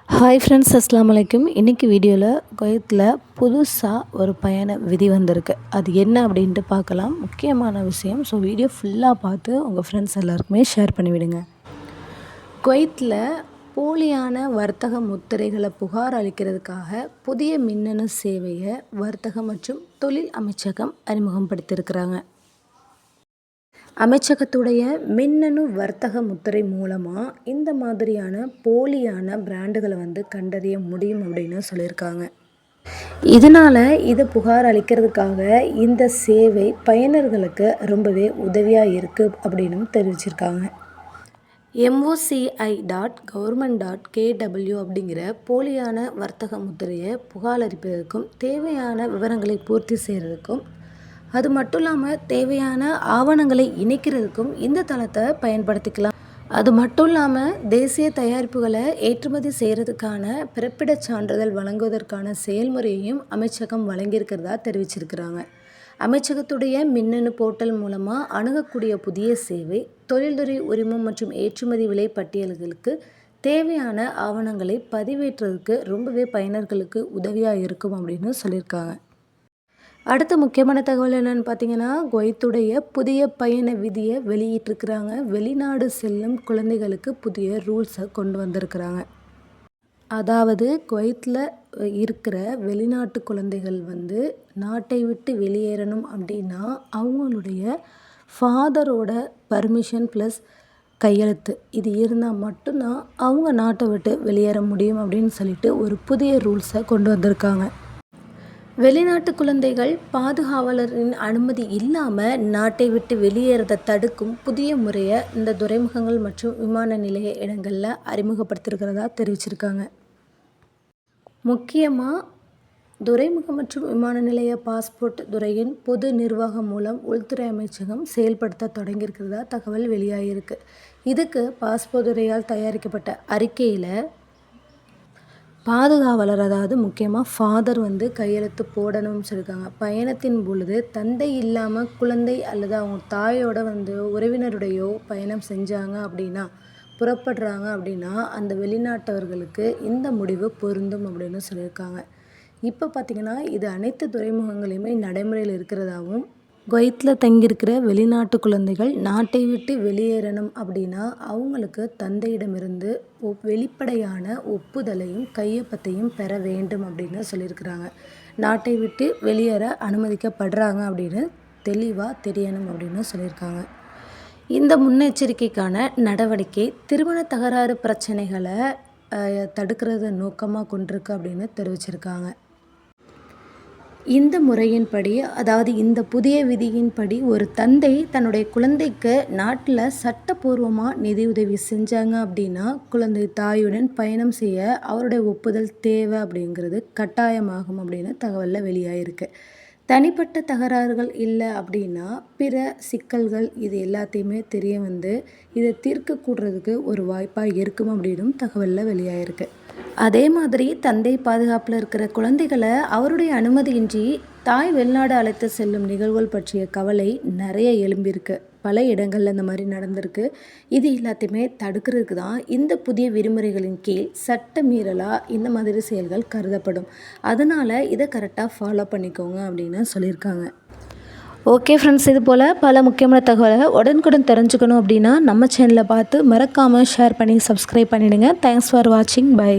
Hi friends, அஸ்ஸலாமு அலைக்கும். இன்றைக்கி வீடியோவில் குவைத்தில் புதுசாக ஒரு பயண விதி வந்திருக்கு. அது என்ன அப்படின்ட்டு பார்க்கலாம். முக்கியமான விஷயம். ஸோ வீடியோ ஃபுல்லாக பார்த்து உங்கள் ஃப்ரெண்ட்ஸ் எல்லாருக்குமே ஷேர் பண்ணிவிடுங்க. குவைத்தில் போலியான வர்த்தக முத்திரைகளை புகார் அளிக்கிறதுக்காக புதிய மின்னணு சேவையை வர்த்தக மற்றும் தொழில் அமைச்சகம் அறிமுகப்படுத்தியிருக்கிறாங்க. அமைச்சகத்துடைய மின்னணு வர்த்தக முத்திரை மூலமாக இந்த மாதிரியான போலியான பிராண்டுகளை கண்டறிய முடியும் அப்படின்னு சொல்லியிருக்காங்க. இதனால் இதை புகார் அளிக்கிறதுக்காக இந்த சேவை பயனர்களுக்கு ரொம்பவே உதவியாக இருக்குது அப்படின்னு தெரிவிச்சிருக்காங்க. moci.government.kw அப்படிங்கிற போலியான வர்த்தக முத்திரையை புகாரளிப்பதற்கும் தேவையான விவரங்களை பூர்த்தி செய்கிறதுக்கும் அது மட்டும் இல்லாமல் தேவையான ஆவணங்களை இணைக்கிறதுக்கும் இந்த தளத்தை பயன்படுத்திக்கலாம். அது மட்டும் இல்லாமல் தேசிய தயாரிப்புகளை ஏற்றுமதி செய்கிறதுக்கான பிறப்பிடச் சான்றிதழ் வழங்குவதற்கான செயல்முறையையும் அமைச்சகம் வழங்கியிருக்கிறதா தெரிவிச்சிருக்கிறாங்க. அமைச்சகத்துடைய மின்னணு போர்ட்டல் மூலமாக அணுகக்கூடிய புதிய சேவை தொழில்துறை உரிமம் மற்றும் ஏற்றுமதி விலை பட்டியல்களுக்கு தேவையான ஆவணங்களை பதிவேற்றுறதுக்கு ரொம்பவே பயனர்களுக்கு உதவியாக இருக்கும் அப்படின்னு சொல்லியிருக்காங்க. அடுத்த முக்கியமான தகவல் என்னென்னு பார்த்தீங்கன்னா, குவைத்துடைய புதிய பயண விதியை வெளியிட்டிருக்கிறாங்க. வெளிநாடு செல்லும் குழந்தைகளுக்கு புதிய ரூல்ஸை கொண்டு வந்திருக்கிறாங்க. அதாவது குவைத்தில் இருக்கிற வெளிநாட்டு குழந்தைகள் நாட்டை விட்டு வெளியேறணும் அப்படின்னா அவங்களுடைய ஃபாதரோட பர்மிஷன் ப்ளஸ் கையெழுத்து இது இருந்தால் மட்டும்தான் அவங்க நாட்டை விட்டு வெளியேற முடியும் அப்படின்னு சொல்லிட்டு ஒரு புதிய ரூல்ஸை கொண்டு வந்திருக்காங்க. வெளிநாட்டு குழந்தைகள் பாதுகாவலரின் அனுமதி இல்லாமல் நாட்டை விட்டு வெளியேறதை தடுக்கும் புதிய முறையை இந்த துறைமுகங்கள் மற்றும் விமான நிலைய இடங்களில் அறிமுகப்படுத்தியிருக்கிறதா தெரிவிச்சிருக்காங்க. முக்கியமாக துறைமுகம் மற்றும் விமான நிலைய பாஸ்போர்ட் துறையின் பொது நிர்வாகம் மூலம் உள்துறை அமைச்சகம் செயல்படுத்த தொடங்கியிருக்கிறதா தகவல் வெளியாகிருக்கு. இதுக்கு பாஸ்போர்ட் துறையால் தயாரிக்கப்பட்ட அறிக்கையில் பாதுகாவலர், அதாவது முக்கியமாக ஃபாதர் கையெழுத்து போடணும்னு சொல்லியிருக்காங்க. பயணத்தின் பொழுது தந்தை இல்லாமல் குழந்தை அல்லது அவங்க தாயோட உறவினருடையோ பயணம் செஞ்சாங்க அப்படின்னா புறப்படுறாங்க அப்படின்னா அந்த வெளிநாட்டவர்களுக்கு இந்த முடிவு பொருந்தும் அப்படின்னு சொல்லியிருக்காங்க. இப்போ பார்த்திங்கன்னா இது அனைத்து துறைமுகங்களையுமே நடைமுறையில் இருக்கிறதாகவும் குவைத்தில் தங்கியிருக்கிற வெளிநாட்டு குழந்தைகள் நாட்டை விட்டு வெளியேறணும் அப்படின்னா அவங்களுக்கு தந்தையிடமிருந்து வெளிப்படையான ஒப்புதலையும் கையொப்பத்தையும் பெற வேண்டும் அப்படின்னு சொல்லியிருக்கிறாங்க. நாட்டை விட்டு வெளியேற அனுமதிக்கப்படுறாங்க அப்படின்னு தெளிவாக தெரியணும் அப்படின்னு சொல்லியிருக்காங்க. இந்த முன்னெச்சரிக்கைக்கான நடவடிக்கை திருமண தகராறு பிரச்சனைகளை தடுக்கிறத நோக்கமாக கொண்டிருக்கு அப்படின்னு தெரிவிச்சிருக்காங்க. இந்த முறையின்படி, அதாவது இந்த புதிய விதியின்படி ஒரு தந்தை தன்னுடைய குழந்தைக்கு நாட்டில் சட்டப்பூர்வமாக நிதியுதவி செஞ்சாங்க அப்படின்னா குழந்தை தாயுடன் பயணம் செய்ய அவருடைய ஒப்புதல் தேவை அப்படிங்கிறது கட்டாயமாகும் அப்படின்னு தகவலில் வெளியாகிருக்கு. தனிப்பட்ட தகராறுகள் இல்லை அப்படின்னா பிற சிக்கல்கள் இது எல்லாத்தையுமே தெரிய இதை தீர்க்கக்கூடுறதுக்கு ஒரு வாய்ப்பாக இருக்கும் அப்படின்னும் தகவலில் வெளியாகிருக்கு. அதே மாதிரி தந்தை பாதுகாப்பில் இருக்கிற குழந்தைகளை அவருடைய அனுமதியின்றி தாய் வெளிநாடு அழைத்து செல்லும் நிகழ்வுகள் பற்றிய கவலை நிறைய எழும்பியிருக்கு. பல இடங்களில் இந்த மாதிரி நடந்திருக்கு. இது எல்லாத்தையுமே தடுக்கிறதுக்கு தான் இந்த புதிய விதிமுறைகளின் கீழ் சட்ட மீறலாக இந்த மாதிரி செயல்கள் கருதப்படும். அதனால் இதை கரெக்டாக ஃபாலோ பண்ணிக்கோங்க அப்படின்னு சொல்லியிருக்காங்க. ஓகே ஃப்ரெண்ட்ஸ், இது போல் பல முக்கியமான தகவலை உடனுக்குடன் தெரிஞ்சுக்கணும் அப்படின்னா நம்ம சேனலை பார்த்து மறக்காமல் ஷேர் பண்ணி சப்ஸ்கிரைப் பண்ணிவிடுங்க. தேங்க்ஸ் ஃபார் வாட்சிங். பை.